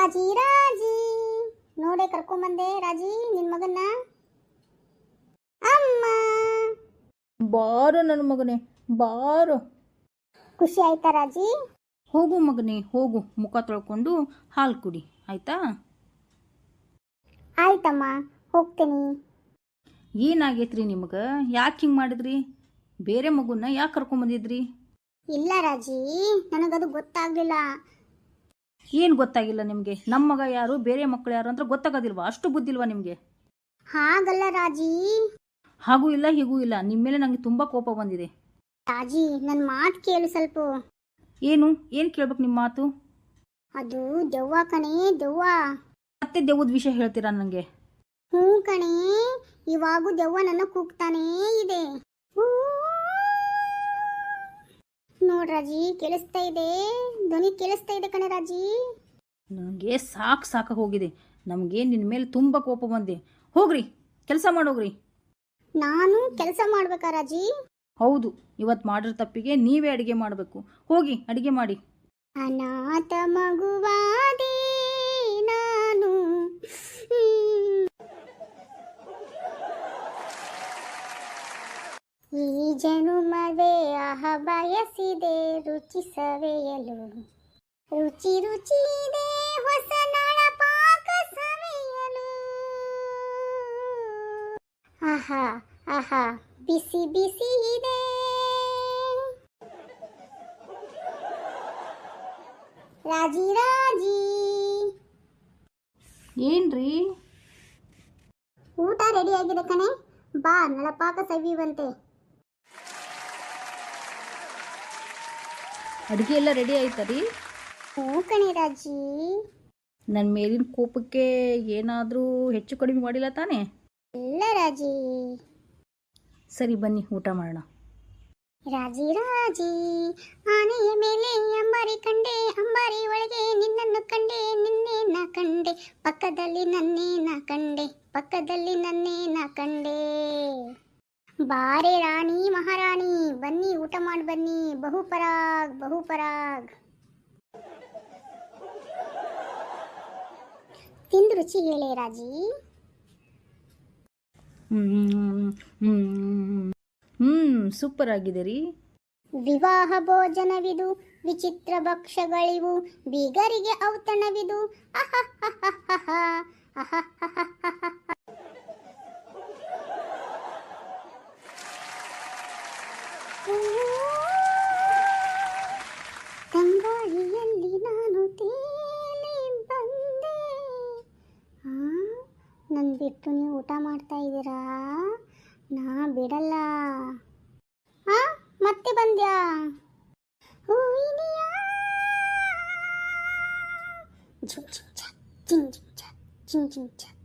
ರಾಜಿ ರಾಜಿ ನೋಡೆ ಕರ್ಕೊಂಬಂದೆ ರಾಜಿ ನಿನ್ ಮಗನ್ನ. ಅಮ್ಮ ಬಾರೋ ನನ್ನ ಮಗನೇ, ಬಾರೋ. ಖುಷಿ ಆಯ್ತಾ ರಾಜಿ? ಹೋಗು ಮಗನೇ, ಹೋಗು, ಮುಖ ತೊಳ್ಕೊಂಡು ಹಾಲು ಕುಡಿ, ಆಯ್ತಾ? ಆಯ್ತಮ್ಮ, ಹೋಗ್ತೀನಿ. ಏನಾಗೈತ್ರಿ ನಿಮಗೆ? ಯಾಕೆ ಹಿಂಗೆ ಮಾಡಿದ್ರಿ? ಬೇರೆ ಮಗುನ ಯಾಕೆ ಕರ್ಕೊಂಬಂದಿದ್ರಿ? ಇಲ್ಲ ರಾಜಿ, ನನಗದು ಗೊತ್ತಾಗ್ಲಿಲ್ಲ. ಏನು ಗೊತ್ತಾಗಿಲ್ಲ ನಿಮಗೆ? ನಮ್ಮ ಮಗ ಯಾರು, ಬೇರೆ ಮಕ್ಕಳು ಯಾರು ಅಂತ ಗೊತ್ತಾಗೋದಿಲ್ವಾ? ಅಷ್ಟು ಬುದ್ಧಿಲ್ವಾ ನಿಮಗೆ? ಹಾಗಲ್ಲ ರಾಜಿ. ಹಾಗೂ ಇಲ್ಲ ಹೀಗೂ ಇಲ್ಲ, ನಿಮ್ಮ ಮೇಲೆ ನನಗೆ ತುಂಬ ಕೋಪ ಬಂದಿದೆ. ರಾಜಿ, ನನ್ನ ಮಾತು ಕೇಳು ಸ್ವಲ್ಪ. ಏನು ಕೇಳ್ಬೇಕು ನಿಮ್ಮ ಮಾತು? ಅದು ದೆವ್ವ ಕಣೆ, ದೆವ್ವ. ಮತ್ತೆ ದೆವ್ವದ ವಿಷಯ ಹೇಳ್ತೀರಾ ನನಗೆ? ಹ್ಞೂ ಕಣೆ, ಇವಾಗೂ ದೆವ್ವ ನನ್ನ ಕೂಗ್ತಾನೇ ಇದೆ. ನೋಡ್ರಾಜಿ, ಕೇಳಿಸ್ತಾ ಇದೆ, ಧ್ವನಿ ಕೇಳಿಸ್ತಾ ಇದೆ ಕಣೆ ರಾಜಿ. ನನಗೆ ಸಾಕು ಹೋಗಿದೆ. ನಮಗೆ ನಿನ್ನ ಮೇಲೆ ತುಂಬ ಕೋಪ ಬಂದೆ. ಹೋಗ್ರಿ, ಕೆಲಸ ಮಾಡೋಗ್ರಿ. ನಾನು ಕೆಲಸ ಮಾಡ್ಬೇಕಾ ರಾಜಿ? ಹೌದು, ಇವತ್ತು ಮಾಡಿರೋ ತಪ್ಪಿಗೆ ನೀವೇ ಅಡುಗೆ ಮಾಡಬೇಕು. ಹೋಗಿ ಅಡುಗೆ ಮಾಡಿ. ಅನಾಥ ಮಗುವಾದೆ ನಾನು, ಈ ಜನುಮವೇ ಆಹ ಬಯಸಿದೆ ರುಚಿ ಸವೆಯಲು. ರುಚಿ ರುಚಿ ಇದೆ ಹೊಸ ನಳ ಪಾಕ ಸವೆಯಲು. ಆಹಾ ಆಹಾ, ಬಿಸಿ ಬಿಸಿ ಇದೆ. ರಾಜಿ ರಾಜಿ, ಏನ್ರಿ? ಊಟ ರೆಡಿ ಆಗಿದೆ ಕಣೆ, ಬಾ ನಳಪಾಕ ಸವಿಯುವಂತೆ. ಅಡುಗೆ ಎಲ್ಲ ರೆಡಿ ಆಯ್ತಾ ರೀ? ಹ್ಞೂ ಕಣೆ ರಾಜಿ. ನನ್ನ ಮೇಲಿನ ಕೋಪಕ್ಕೆ ಏನಾದರೂ ಹೆಚ್ಚು ಕಡಿಮೆ ಮಾಡಿಲ್ಲ ತಾನೇ? ಇಲ್ಲ ರಾಜಿ. ಸರಿ, ಬನ್ನಿ ಊಟ ಮಾಡೋಣ. ರಾಜಿ ರಾಜಿ, ಆನೆಯ ಮೇಲೆ ಅಂಬಾರಿ ಕಂಡೆ, ಅಂಬಾರಿ ಒಳಗೆ ನಿನ್ನನ್ನು ಕಂಡೆ, ನಿನ್ನೆ ನಾ ಕಂಡೆ, ಪಕ್ಕದಲ್ಲಿ ನನ್ನೇ ನಾ ಕಂಡೆ, ಪಕ್ಕದಲ್ಲಿ ನನ್ನೇ ನಾ ಕಂಡೆ. ಬಾರೆ ರಾಣಿ ಮಹಾರಾಣಿ, ಬನ್ನಿ ಊಟ ಮಾಡಿ ಬನ್ನಿ, ಬಹುಪರಾಗ್ ಬಹುಪರಾಗ್. ತಿಂದು ರುಚಿ ಹೇಳೆ ರಾಜಿ. ಸೂಪರ್ ಆಗಿದೆ ರೀ. ವಿವಾಹ ಭೋಜನವಿದು, ವಿಚಿತ್ರ ಭಕ್ಷ್ಯಗಳಿವು, ಬೀಗರಿಗೆ ಔತಣವಿದು. ತಂಗಾಳಿಯಲ್ಲಿ ನಾನು ತೇಲಿ ಬಂದೆ. ನನ್ನ ಬಿಟ್ಟು ನೀವು ಊಟ ಮಾಡ್ತಾ ಇದ್ದೀರಾ? ನಾ ಬಿಡಲ್ಲ. ಮತ್ತೆ ಬಂದ್ಯಾ? ಹೂವಿನಿಯ ಜಿಂಗ್ ಜಿಂಗ್ ಚಾಕ್, ಜಿಂಗ್ ಜಿಂಗ್ ಚಾಕ್, ಜಿಂಗ್ ಜಿಂಗ್ ಚಾಕ್.